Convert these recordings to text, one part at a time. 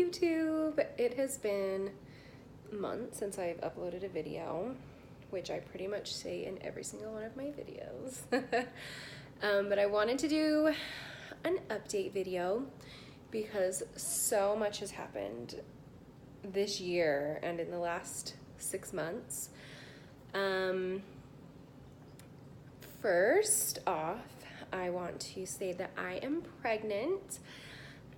YouTube. It has been months since I've uploaded a video, which I pretty much say in every single one of my videos. But I wanted to do an update video because so much has happened this year and in the last 6 months. First off, I want to say that I am pregnant.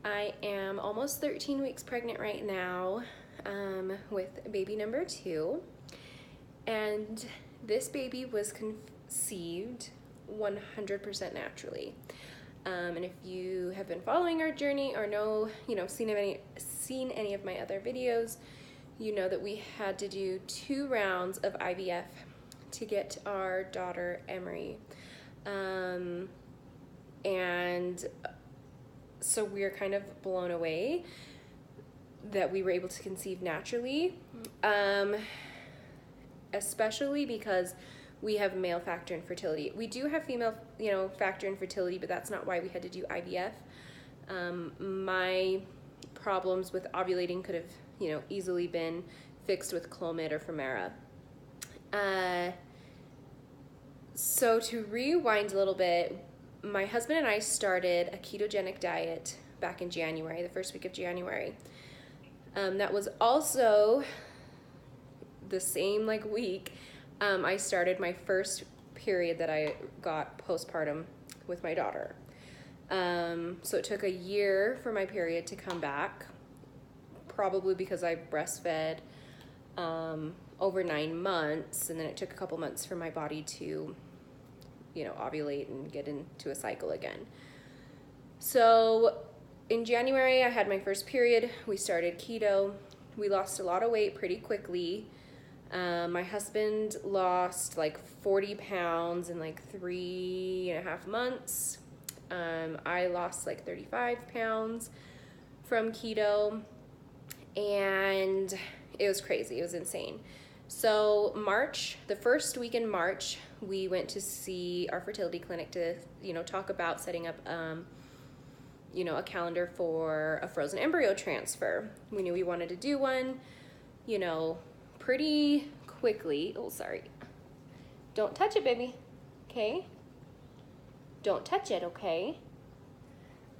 I am almost 13 weeks pregnant right now with baby number 2. And this baby was conceived 100% naturally. And if you have been following our journey or seen any of my other videos, you know that we had to do 2 rounds of IVF to get our daughter Emery. And so we're kind of blown away that we were able to conceive naturally, especially because we have male factor infertility. We do have female, factor infertility, but that's not why we had to do IVF. My problems with ovulating could have, easily been fixed with Clomid or Femara. So to rewind a little bit, my husband and I started a ketogenic diet back in January, the first week of January. That was also the same week I started my first period that I got postpartum with my daughter. So it took a year for my period to come back, probably because I breastfed over 9 months, and then it took a couple months for my body to ovulate and get into a cycle again. So in January, I had my first period. We started keto. We lost a lot of weight pretty quickly. My husband lost 40 pounds in 3.5 months. I lost 35 pounds from keto, and it was crazy. It was insane. So the first week in March, we went to see our fertility clinic to, talk about setting up, a calendar for a frozen embryo transfer. We knew we wanted to do one, pretty quickly. Oh, sorry. Don't touch it, baby. Okay? Don't touch it, okay?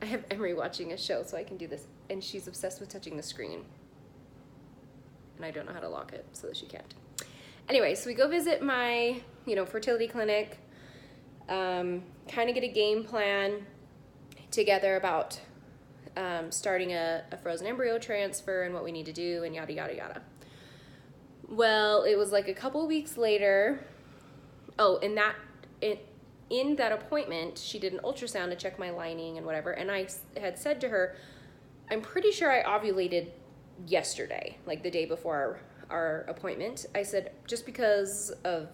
I have Emery watching a show, so I can do this, and she's obsessed with touching the screen. And I don't know how to lock it so that she can't. Anyway, so we go visit my, fertility clinic, kind of get a game plan together about starting a frozen embryo transfer and what we need to do and yada, yada, yada. Well, it was a couple weeks later. Oh, in that appointment, she did an ultrasound to check my lining and whatever. And I had said to her, I'm pretty sure I ovulated yesterday, the day before our appointment. I said, just because of,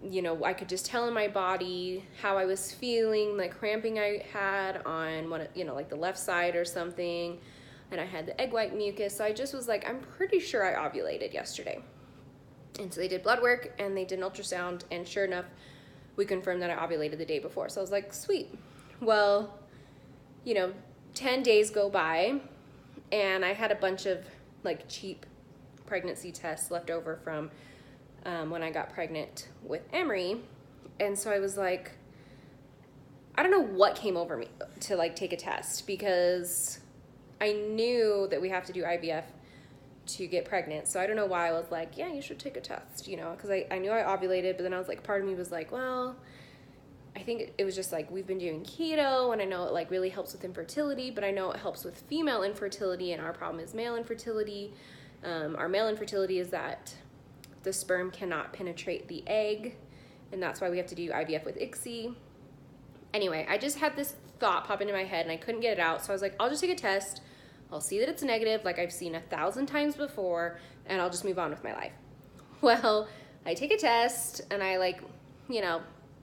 I could just tell in my body how I was feeling, cramping I had on one, the left side or something. And I had the egg white mucus. So I just was I'm pretty sure I ovulated yesterday. And so they did blood work and they did an ultrasound, and sure enough, we confirmed that I ovulated the day before. So I was sweet. Well, 10 days go by, and I had a bunch of cheap pregnancy tests left over from when I got pregnant with Emery. And so I was I don't know what came over me to take a test, because I knew that we have to do IVF to get pregnant. So I don't know why I was yeah, you should take a test, because I knew I ovulated, but then I was part of me was well, I think it was just we've been doing keto, and I know it really helps with infertility, but I know it helps with female infertility, and our problem is male infertility. Our male infertility is that the sperm cannot penetrate the egg, and that's why we have to do IVF with ICSI. Anyway, I just had this thought pop into my head, and I couldn't get it out, so I was I'll just take a test. I'll see that it's negative, I've seen 1,000 times before, and I'll just move on with my life. Well, I take a test, and I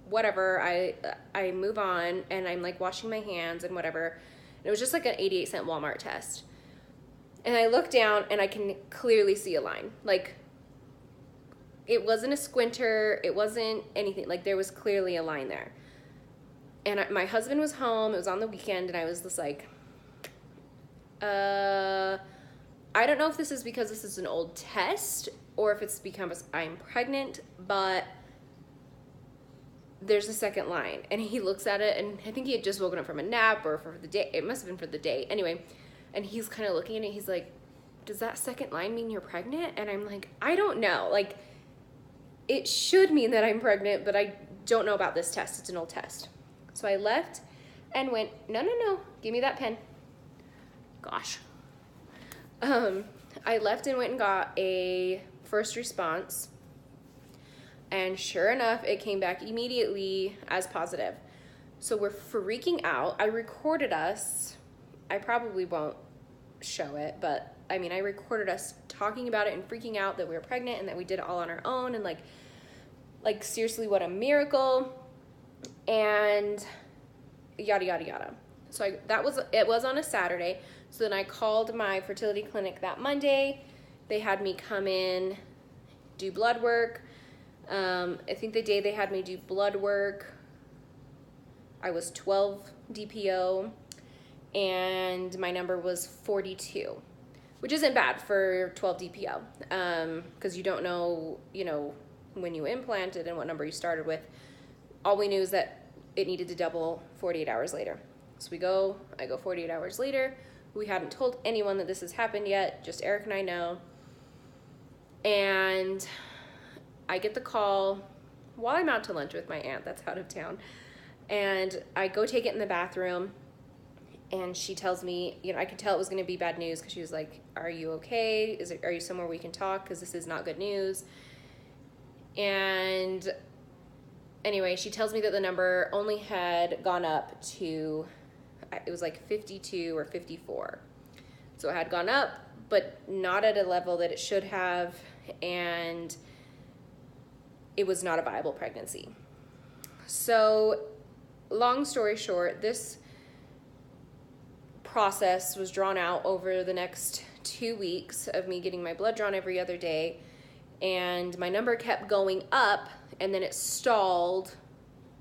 whatever, I move on, and I'm washing my hands and whatever. And it was just an 88-cent Walmart test. And I look down, and I can clearly see a line. It wasn't a squinter, it wasn't anything. There was clearly a line there. And my husband was home, it was on the weekend, and I was just I don't know if this is because this is an old test or if it's because I'm pregnant, but there's a second line. And he looks at it, and I think he had just woken up from a nap or for the day. It must have been for the day. Anyway, and he's kind of looking at it. He's like, does that second line mean you're pregnant? And I'm like, I don't know. Like, it should mean that I'm pregnant, but I don't know about this test. It's an old test. So I left and went, no, give me that pen. Gosh. I left and went and got a first response, and sure enough, it came back immediately as positive. So we're freaking out. I recorded us. I probably won't show it, but I mean, I recorded us talking about it and freaking out that we were pregnant and that we did it all on our own, and like seriously, what a miracle, and yada yada yada. So it was on a Saturday. So then I called my fertility clinic that Monday. They had me come in, do blood work. I think the day they had me do blood work, I was 12 DPO, and my number was 42, which isn't bad for 12 DPO, because you don't know, when you implanted and what number you started with. All we knew is that it needed to double 48 hours later. So I go 48 hours later. We hadn't told anyone that this has happened yet, just Eric and I know. And I get the call while I'm out to lunch with my aunt that's out of town. And I go take it in the bathroom, and she tells me, I could tell it was going to be bad news, because she was like, are you okay? Are you somewhere we can talk? Because this is not good news. And anyway, she tells me that the number only had gone up to, it was like 52 or 54. So it had gone up, but not at a level that it should have, and it was not a viable pregnancy. So long story short, this process was drawn out over the next 2 weeks of me getting my blood drawn every other day, and my number kept going up, and then it stalled,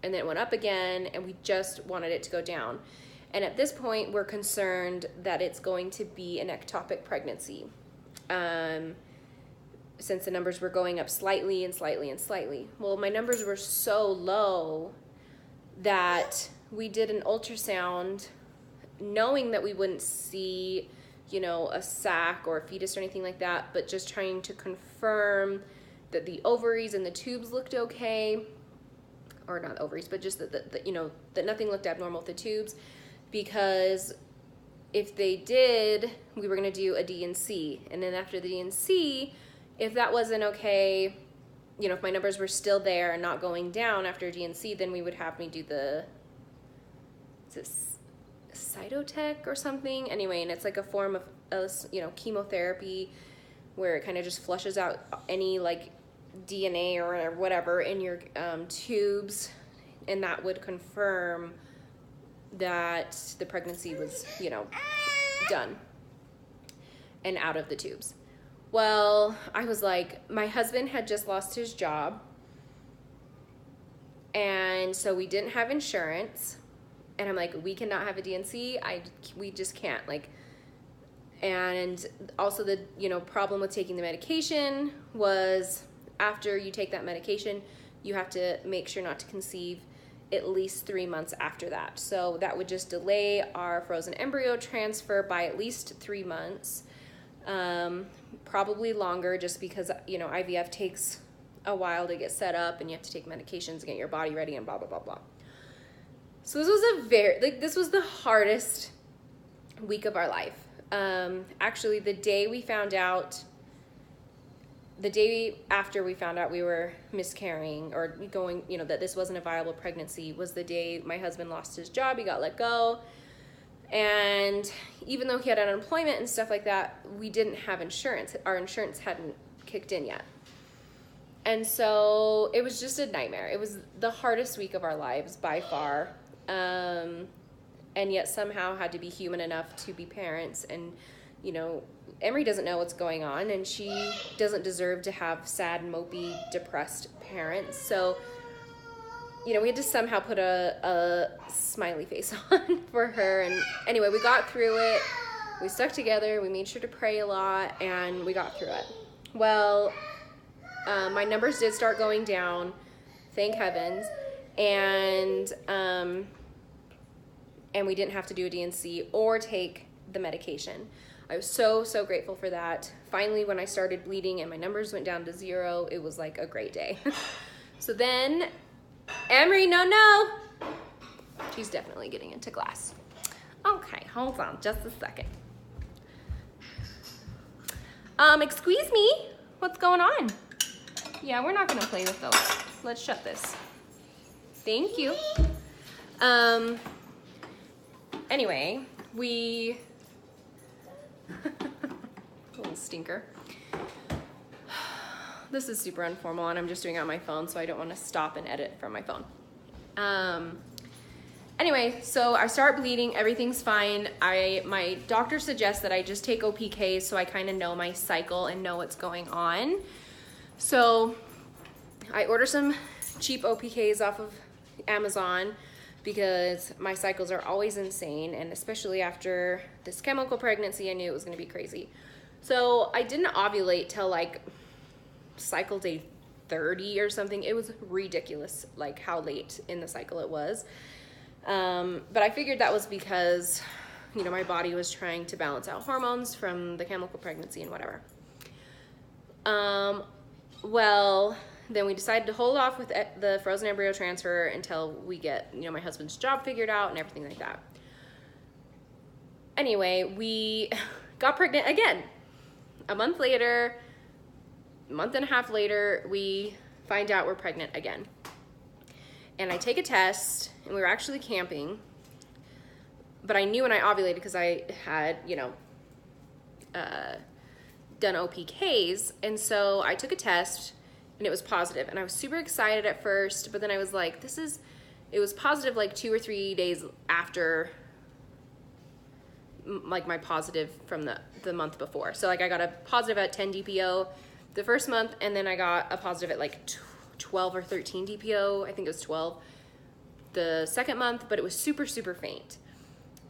and then it went up again, and we just wanted it to go down. And at this point, we're concerned that it's going to be an ectopic pregnancy, since the numbers were going up slightly and slightly and slightly. Well, my numbers were so low that we did an ultrasound knowing that we wouldn't see, a sac or a fetus or anything like that, but just trying to confirm that the ovaries and the tubes looked okay, or not ovaries, but just that nothing looked abnormal with the tubes, because if they did, we were going to do a D&C, and then after the D&C, if that wasn't okay, if my numbers were still there and not going down after D&C, then we would have me do the, is this cytotech or something? Anyway, and it's like a form of, chemotherapy where it kind of just flushes out any DNA or whatever in your tubes, and that would confirm that the pregnancy was, done and out of the tubes. Well, I was like, my husband had just lost his job, and so we didn't have insurance, and I'm like, we cannot have a D&C. We just can't, and also the, problem with taking the medication was after you take that medication, you have to make sure not to conceive at least 3 months after that. So that would just delay our frozen embryo transfer by at least 3 months, probably longer, just because, IVF takes a while to get set up, and you have to take medications to get your body ready and blah, blah, blah, blah. So this was this was the hardest week of our life. Actually, the day after we found out we were miscarrying or going, that this wasn't a viable pregnancy, was the day my husband lost his job. He got let go. And even though he had unemployment and stuff like that, we didn't have insurance. Our insurance hadn't kicked in yet. And so it was just a nightmare. It was the hardest week of our lives by far. And yet somehow had to be human enough to be parents. And, Emery doesn't know what's going on, and she doesn't deserve to have sad, mopey, depressed parents. So, we had to somehow put a smiley face on for her. And anyway, we got through it. We stuck together, we made sure to pray a lot, and we got through it. Well, my numbers did start going down, thank heavens, and we didn't have to do a D&C or take the medication. I was so grateful for that. Finally, when I started bleeding and my numbers went down to 0, it was like a great day. So then, Emery, no. She's definitely getting into glass. Okay, hold on just a second. Excuse me, what's going on? Yeah, we're not gonna play with those. Let's shut this. Thank you. Anyway, we, little stinker. This is super informal and I'm just doing it on my phone, so I don't want to stop and edit from my phone. Anyway, so I start bleeding, everything's fine. My doctor suggests that I just take OPKs so I kind of know my cycle and know what's going on. So I order some cheap OPKs off of Amazon because my cycles are always insane, and especially after this chemical pregnancy, I knew it was gonna be crazy. So I didn't ovulate till like cycle day 30 or something. It was ridiculous, like how late in the cycle it was. But I figured that was because, you know, my body was trying to balance out hormones from the chemical pregnancy and whatever. Well, then we decided to hold off with the frozen embryo transfer until we get, you know, my husband's job figured out and everything like that. Anyway, we got pregnant again. A month later, a month and a half later, we find out we're pregnant again. And I take a test, and we were actually camping, but I knew when I ovulated because I had, you know, done OPKs, and so I took a test, and it was positive, and I was super excited at first, but then I was like, it was positive like 2 or 3 days after, like my positive from the month before. So like I got a positive at 10 DPO the first month, and then I got a positive at like 12 or 13 DPO, I think it was 12, the second month, but it was super faint.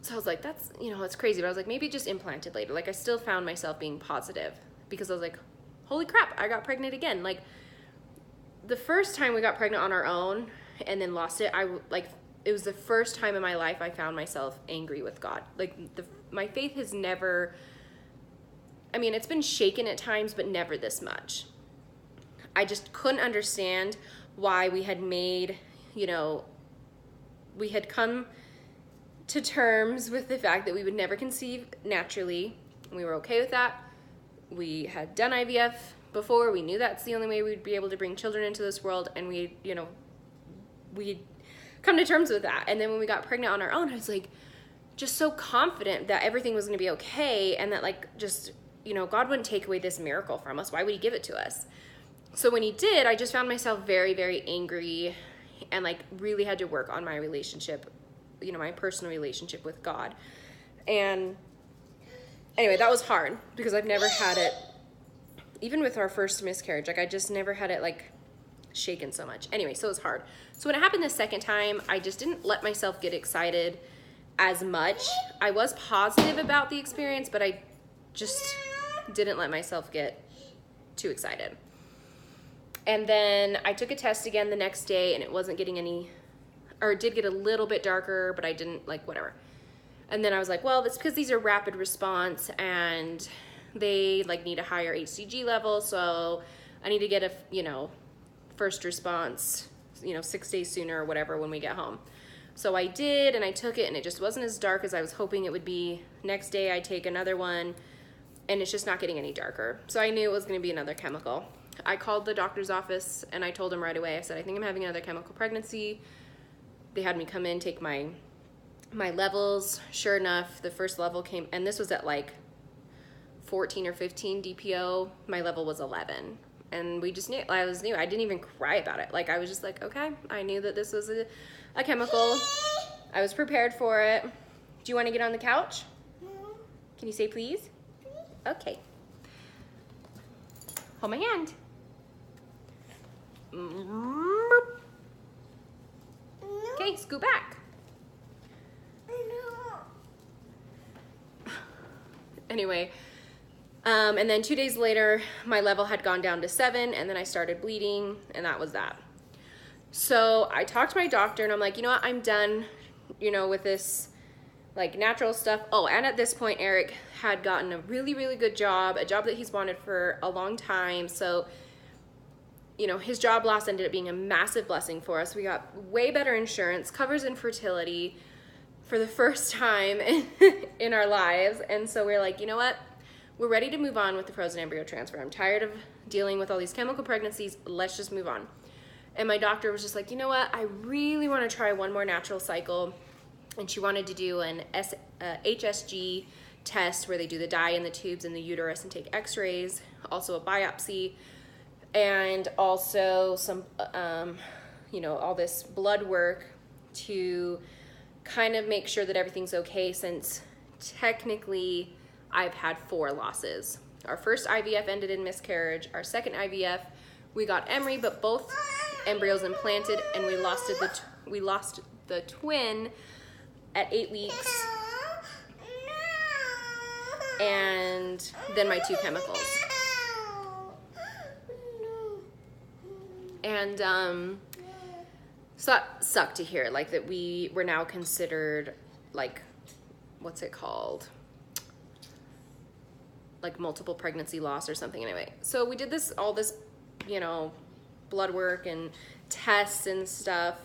So I was like, that's, you know, that's crazy. But I was like, maybe it just implanted later. Like I still found myself being positive because I was like, holy crap, I got pregnant again. Like the first time we got pregnant on our own and then lost it, it was the first time in my life I found myself angry with God. Like my faith has never, I mean, it's been shaken at times, but never this much. I just couldn't understand why we had made, you know, we had come to terms with the fact that we would never conceive naturally. We were okay with that. We had done IVF before. We knew that's the only way we'd be able to bring children into this world, and we, you know, we'd come to terms with that. And then when we got pregnant on our own, I was like, just so confident that everything was going to be okay, and that like just, you know, God wouldn't take away this miracle from us. Why would he give it to us? So when he did, I just found myself very angry and like really had to work on my relationship, you know, my personal relationship with God. And anyway, that was hard because I've never had it, even with our first miscarriage, like I just never had it like shaken so much. Anyway, so it was hard. So when it happened the second time, I just didn't let myself get excited as much. I was positive about the experience, but I just didn't let myself get too excited. And then I took a test again the next day, and it wasn't getting any, or it did get a little bit darker, but I didn't, like, whatever. And then I was like, well, that's because these are rapid response, and they, like, need a higher HCG level, so I need to get a, you know, first response, you know, 6 days sooner or whatever when we get home. So I did, and I took it, and it just wasn't as dark as I was hoping it would be. Next day, I take another one, and it's just not getting any darker. So I knew it was going to be another chemical. I called the doctor's office and I told him right away, I said, I think I'm having another chemical pregnancy. They had me come in, take my levels. Sure enough, the first level came, and this was at like 14 or 15 DPO. My level was 11. And we just knew, I didn't even cry about it. Like I was just like, okay, I knew that this was a chemical. I was prepared for it. Do you want to get on the couch? Can you say please? Okay. Hold my hand. Okay, scoot back. Anyway, and then 2 days later, my level had gone down to 7, and then I started bleeding, and that was that. So I talked to my doctor, and I'm like, you know what, I'm done, with this like natural stuff. Oh, and at this point, Eric had gotten a really, really good job, a job that he's wanted for a long time. So, his job loss ended up being a massive blessing for us. We got way better insurance, covers infertility for the first time in our lives. And so we're like, you know what? We're ready to move on with the frozen embryo transfer. I'm tired of dealing with all these chemical pregnancies. Let's just move on. And my doctor was just like, you know what? I really want to try one more natural cycle. And she wanted to do an HSG test where they do the dye in the tubes in the uterus and take x-rays, also a biopsy, and also some, all this blood work to kind of make sure that everything's okay, since technically I've had 4 losses. Our first IVF ended in miscarriage. Our second IVF, we got Emery, but both embryos implanted, and we lost the twin at 8 weeks, and then my 2 chemicals. And so that sucked to hear, like, that we were now considered, like, what's it called? Like multiple pregnancy loss or something. Anyway, so we did all this, blood work and tests and stuff.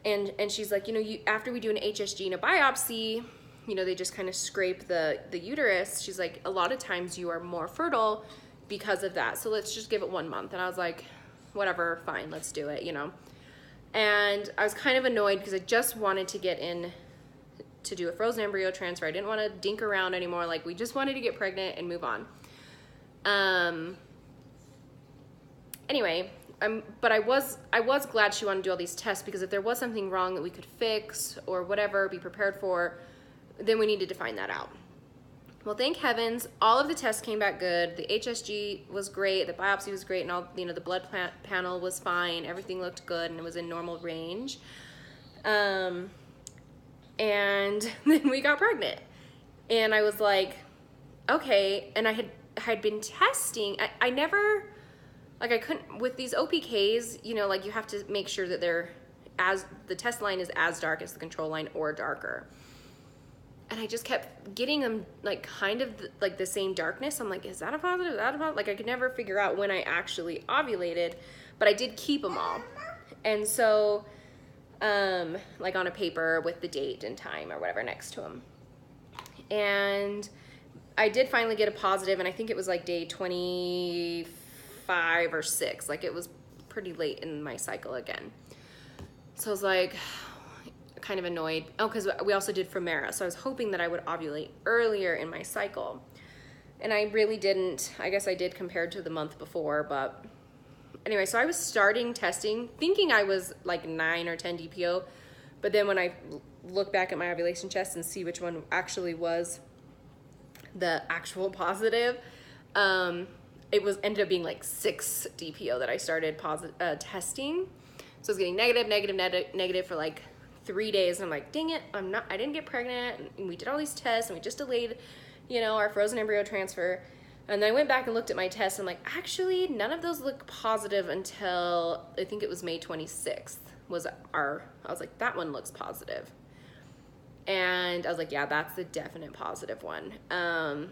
And she's like, after we do an HSG and a biopsy, they just kind of scrape the uterus. She's like, a lot of times you are more fertile because of that. So let's just give it 1 month. And I was like, whatever, fine, let's do it, And I was kind of annoyed because I just wanted to get in to do a frozen embryo transfer. I didn't want to dink around anymore. Like, we just wanted to get pregnant and move on. Anyway, but I was glad she wanted to do all these tests, because if there was something wrong that we could fix or whatever, be prepared for, then we needed to find that out. Well, thank heavens, all of the tests came back good. The HSG was great, the biopsy was great, and all, the blood panel was fine. Everything looked good, and it was in normal range. And then we got pregnant, and I was like, okay. And I had been testing. I never, like, I couldn't with these OPKs. Like, you have to make sure that the test line is as dark as the control line or darker. And I just kept getting them, like, kind of like the same darkness. I'm like, is that a positive? Is that a positive? Like, I could never figure out when I actually ovulated, but I did keep them all. And so, like, on a paper with the date and time or whatever next to them. And I did finally get a positive, and I think it was like day 25 or 6. Like, it was pretty late in my cycle again. So I was like, kind of annoyed. Oh, because we also did Femera, so I was hoping that I would ovulate earlier in my cycle, and I really didn't. I guess I did compared to the month before, but anyway, so I was starting testing thinking I was like 9 or 10 DPO, but then when I look back at my ovulation test and see which one actually was the actual positive, it ended up being like 6 DPO that I started testing. So I was getting negative for like 3 days, and I'm like, dang it, I didn't get pregnant, and we did all these tests, and we just delayed, our frozen embryo transfer. And then I went back and looked at my tests, and I'm like, actually, none of those look positive until, I think it was May 26th I was like, that one looks positive. And I was like, yeah, that's the definite positive one. And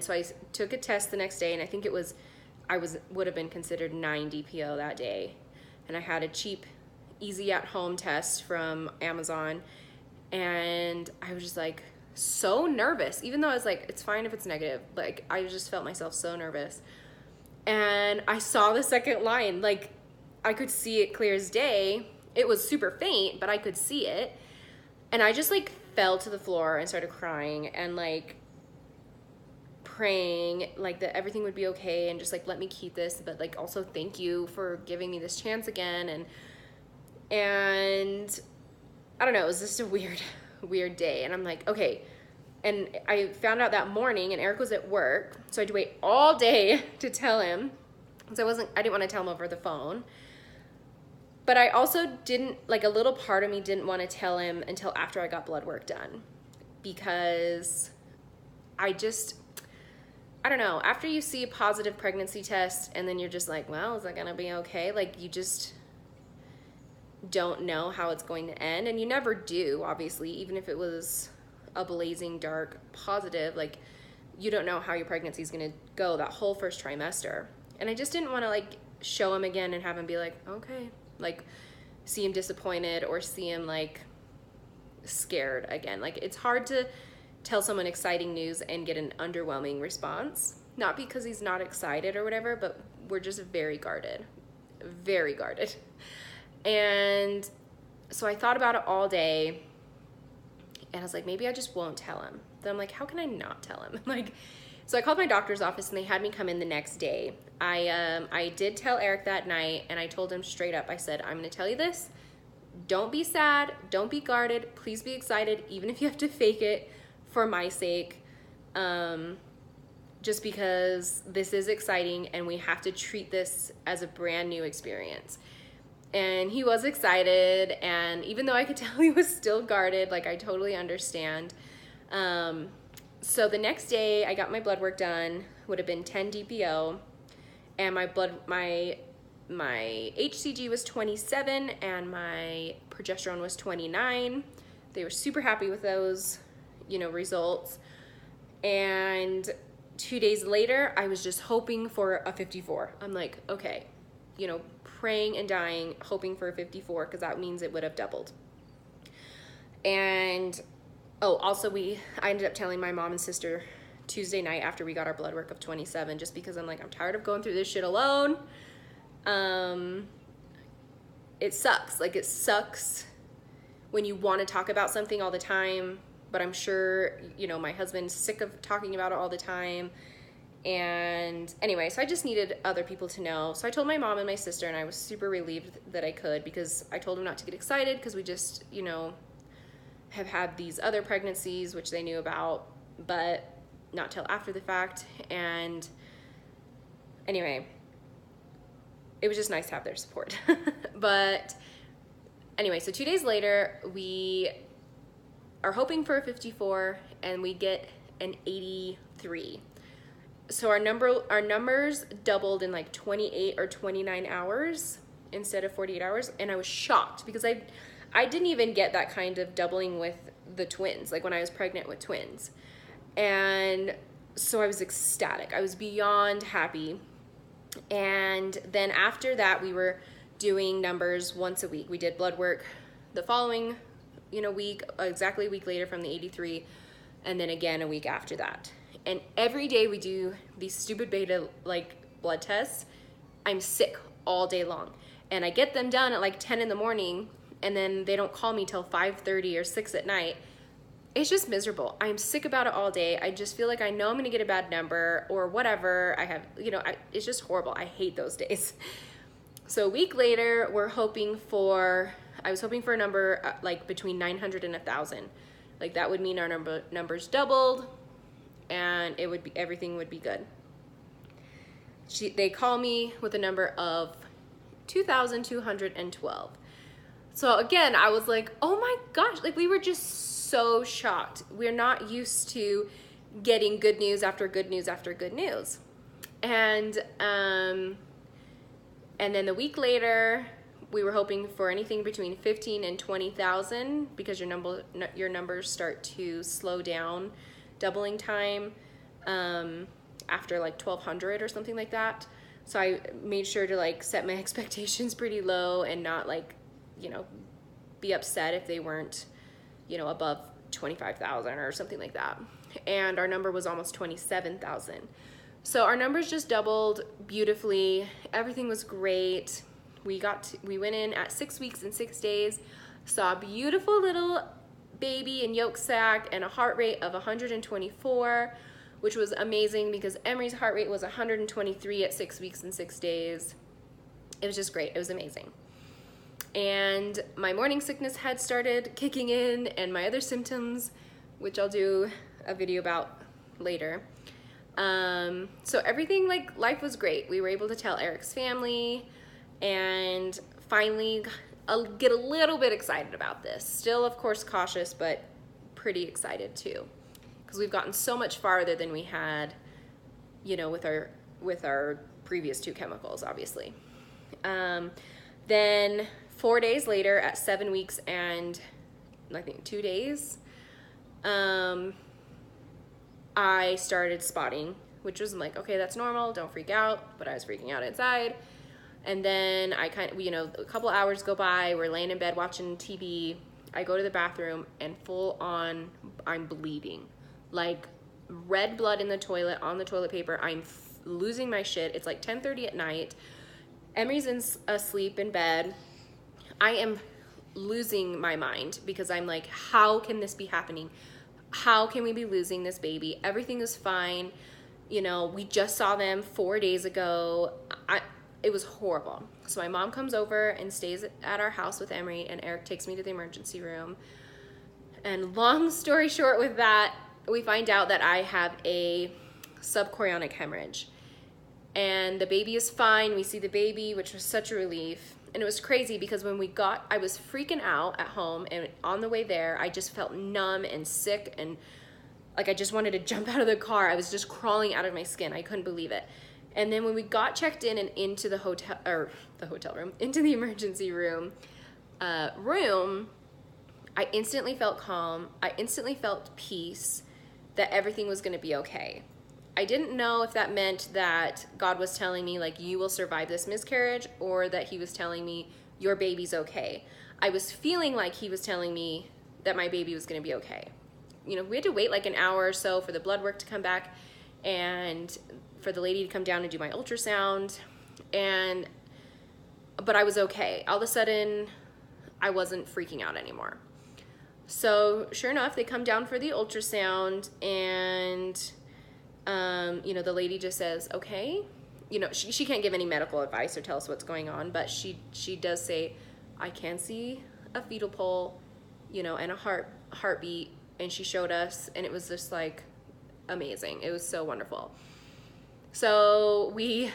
so I took a test the next day, and I think would have been considered 9 DPO that day. And I had a cheap, easy at home test from Amazon, and I was just like so nervous, even though I was like, it's fine if it's negative. Like, I just felt myself so nervous. And I saw the second line, like, I could see it clear as day. It was super faint, but I could see it. And I just like fell to the floor and started crying and like praying like that everything would be okay, and just like, let me keep this, but like also thank you for giving me this chance again. And I don't know, it was just a weird day. And I'm like, okay. And I found out that morning, and Eric was at work, so I had to wait all day to tell him, because I didn't want to tell him over the phone. But I also didn't, like, a little part of me didn't want to tell him until after I got blood work done, because I don't know, after you see a positive pregnancy test and then you're just like, well, is that gonna be okay? Like, you just don't know how it's going to end, and you never do, obviously, even if it was a blazing dark positive, like, you don't know how your pregnancy is going to go that whole first trimester. And I just didn't want to like show him again and have him be like, okay, like see him disappointed or see him like scared again. Like, it's hard to tell someone exciting news and get an underwhelming response, not because he's not excited or whatever, but we're just very guarded. And so I thought about it all day, and I was like, maybe I just won't tell him. Then I'm like, how can I not tell him? Like, so I called my doctor's office and they had me come in the next day. I did tell Eric that night, and I told him straight up, I said, I'm gonna tell you this. Don't be sad, don't be guarded, please be excited, even if you have to fake it for my sake. Just because this is exciting and we have to treat this as a brand new experience. And he was excited, and even though I could tell he was still guarded, like, I totally understand. So the next day I got my blood work done, would have been 10 DPO, and my HCG was 27 and my progesterone was 29. They were super happy with those, results. And 2 days later, I was just hoping for a 54. I'm like, okay, praying and dying, hoping for a 54, because that means it would have doubled. And also I ended up telling my mom and sister Tuesday night after we got our blood work of 27, just because I'm like, I'm tired of going through this shit alone. It sucks. Like, it sucks when you want to talk about something all the time, but I'm sure, my husband's sick of talking about it all the time. And anyway, so I just needed other people to know. So I told my mom and my sister, and I was super relieved that I could, because I told them not to get excited, because we just, have had these other pregnancies, which they knew about, but not till after the fact. And anyway, it was just nice to have their support. But anyway, so 2 days later, we are hoping for a 54, and we get an 83. So our numbers doubled in like 28 or 29 hours instead of 48 hours. And I was shocked, because I didn't even get that kind of doubling with the twins, like when I was pregnant with twins. And so I was ecstatic. I was beyond happy. And then after that, we were doing numbers once a week. We did blood work the following, week, exactly a week later from the 83, and then again a week after that. And every day we do these stupid beta blood tests, I'm sick all day long. And I get them done at like 10 in the morning, and then they don't call me till 5:30 or 6 at night. It's just miserable. I'm sick about it all day. I just feel like I know I'm gonna get a bad number or whatever. I have, it's just horrible. I hate those days. So a week later, I was hoping for a number like between 900 and 1,000. Like, that would mean our numbers doubled, and everything would be good. They call me with a number of 2,212. So again, I was like, oh my gosh, like, we were just so shocked. We're not used to getting good news after good news after good news. And then the week later, we were hoping for anything between 15 and 20,000, because your numbers start to slow down doubling time after like 1,200 or something like that. So I made sure to like set my expectations pretty low and not like, be upset if they weren't, above 25,000 or something like that. And our number was almost 27,000. So our numbers just doubled beautifully. Everything was great. We went in at 6 weeks and 6 days, saw a beautiful little baby and yolk sac and a heart rate of 124, which was amazing, because Emery's heart rate was 123 at 6 weeks and 6 days. It was just great. It was amazing. And my morning sickness had started kicking in, and my other symptoms, which I'll do a video about later. So everything, like, life was great. We were able to tell Eric's family, and finally I'll get a little bit excited about this. Still, of course, cautious, but pretty excited too. because we've gotten so much farther than we had, you know, with our previous 2 chemicals, obviously. Then 4 days later, at 7 weeks and I think 2 days, I started spotting, which was like, okay, that's normal, don't freak out, but I was freaking out inside. And then I you know, a couple hours go by, we're laying in bed watching TV, I go to the bathroom, and full on, I'm bleeding. Like, red blood in the toilet, on the toilet paper, I'm losing my shit. It's like 10:30 at night, Emery's asleep in bed, I am losing my mind, because I'm like, how can this be happening? How can we be losing this baby? Everything is fine. You know, we just saw them 4 days ago. It was horrible. So my mom comes over and stays at our house with Emery, and Eric takes me to the emergency room. And long story short with that, we find out that I have a subchorionic hemorrhage. And the baby is fine. We see the baby, which was such a relief. And it was crazy because when I was freaking out at home, and on the way there, I just felt numb and sick, and like I just wanted to jump out of the car. I was just crawling out of my skin. I couldn't believe it. And then when we got checked in and into the hotel room, into the emergency room, I instantly felt calm. I instantly felt peace, that everything was going to be okay. I didn't know if that meant that God was telling me, like, you will survive this miscarriage, or that he was telling me your baby's okay. I was feeling like he was telling me that my baby was going to be okay. You know, we had to wait like an hour or so for the blood work to come back, and for the lady to come down and do my ultrasound, but I was okay. All of a sudden, I wasn't freaking out anymore. So sure enough, they come down for the ultrasound, and you know, the lady just says, okay, you know, she can't give any medical advice or tell us what's going on, but she does say, I can see a fetal pole, you know, and a heartbeat, and she showed us, and it was just like amazing. It was so wonderful. So we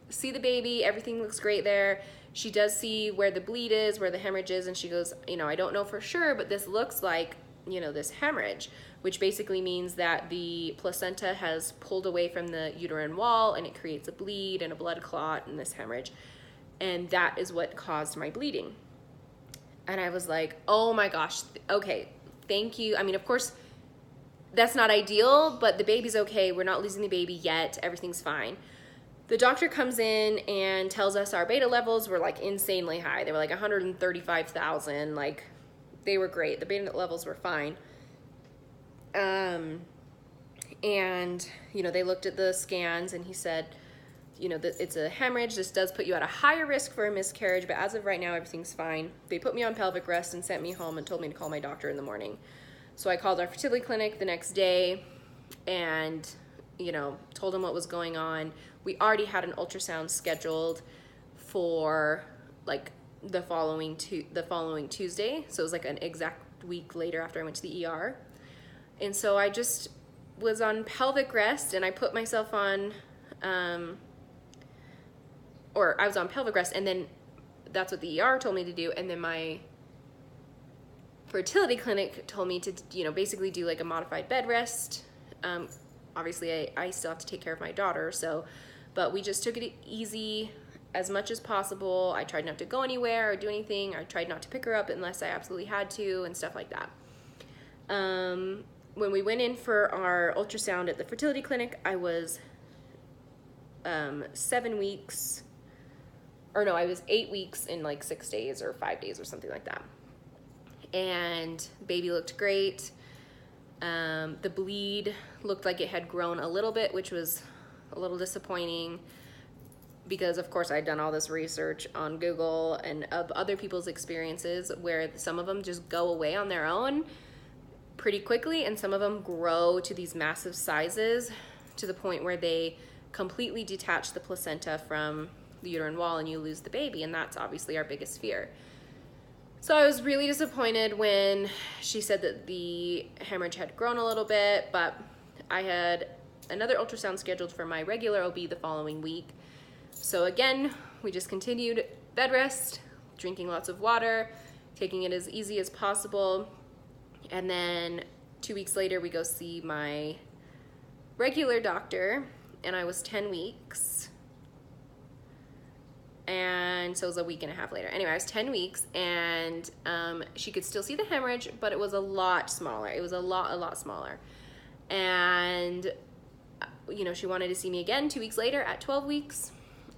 see the baby, everything looks great there. She does see where the bleed is, where the hemorrhage is, and she goes, you know, I don't know for sure, but this looks like, you know, this hemorrhage, which basically means that the placenta has pulled away from the uterine wall, and it creates a bleed and a blood clot and this hemorrhage. And that is what caused my bleeding. And I was like, oh my gosh, okay, thank you. I mean, of course, that's not ideal, but the baby's okay. We're not losing the baby yet. Everything's fine. The doctor comes in and tells us our beta levels were like insanely high. They were like 135,000. Like, they were great. The beta levels were fine. And, you know, they looked at the scans, and he said, you know, that it's a hemorrhage. This does put you at a higher risk for a miscarriage, but as of right now, everything's fine. They put me on pelvic rest and sent me home and told me to call my doctor in the morning. So I called our fertility clinic the next day and, you know, told them what was going on. We already had an ultrasound scheduled for like the following Tuesday. So it was like an exact week later after I went to the ER. And so I just was on pelvic rest, and I put myself on, or I was on pelvic rest, and then that's what the ER told me to do. And then my fertility clinic told me to, you know, basically do like a modified bed rest. Obviously I still have to take care of my daughter, but we just took it easy as much as possible. I tried not to go anywhere or do anything. I tried not to pick her up unless I absolutely had to, and stuff like that. When we went in for our ultrasound at the fertility clinic, I was 7 weeks, or no, I was 8 weeks in like 6 days or 5 days or something like that. And baby looked great. The bleed looked like it had grown a little bit, which was a little disappointing, because of course I'd done all this research on Google and of other people's experiences where some of them just go away on their own pretty quickly, and some of them grow to these massive sizes to the point where they completely detach the placenta from the uterine wall and you lose the baby, and that's obviously our biggest fear. So I was really disappointed when she said that the hemorrhage had grown a little bit, but I had another ultrasound scheduled for my regular OB the following week. So again, we just continued bed rest, drinking lots of water, taking it as easy as possible. And then 2 weeks later, we go see my regular doctor, and I was 10 weeks. And so it was a week and a half later. Anyway, I was 10 weeks, and she could still see the hemorrhage, but it was a lot smaller. It was a lot smaller. And, you know, she wanted to see me again 2 weeks later at 12 weeks,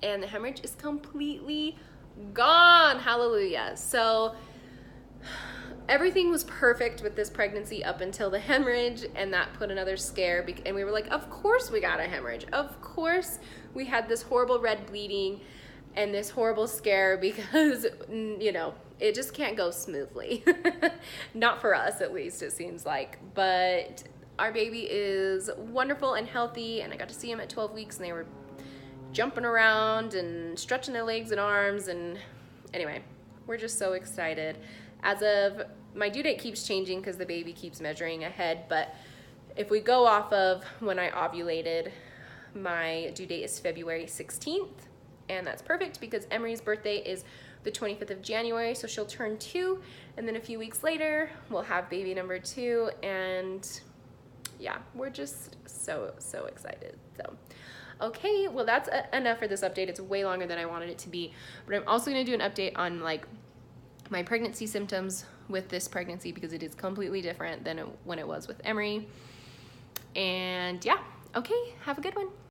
and the hemorrhage is completely gone. Hallelujah. So everything was perfect with this pregnancy up until the hemorrhage, and that put another scare. And we were like, of course we got a hemorrhage. Of course we had this horrible red bleeding and this horrible scare, because, you know, it just can't go smoothly. Not for us, at least, it seems like. But our baby is wonderful and healthy, and I got to see him at 12 weeks, and they were jumping around and stretching their legs and arms, and anyway, we're just so excited. As of, my due date keeps changing because the baby keeps measuring ahead, but if we go off of when I ovulated, my due date is February 16th, and that's perfect because Emery's birthday is the 25th of January, so she'll turn 2, and then a few weeks later, we'll have baby number 2, and yeah, we're just so excited. So, okay, well, that's enough for this update. It's way longer than I wanted it to be, but I'm also gonna do an update on like my pregnancy symptoms with this pregnancy, because it is completely different than when it was with Emery. And yeah, okay, have a good one.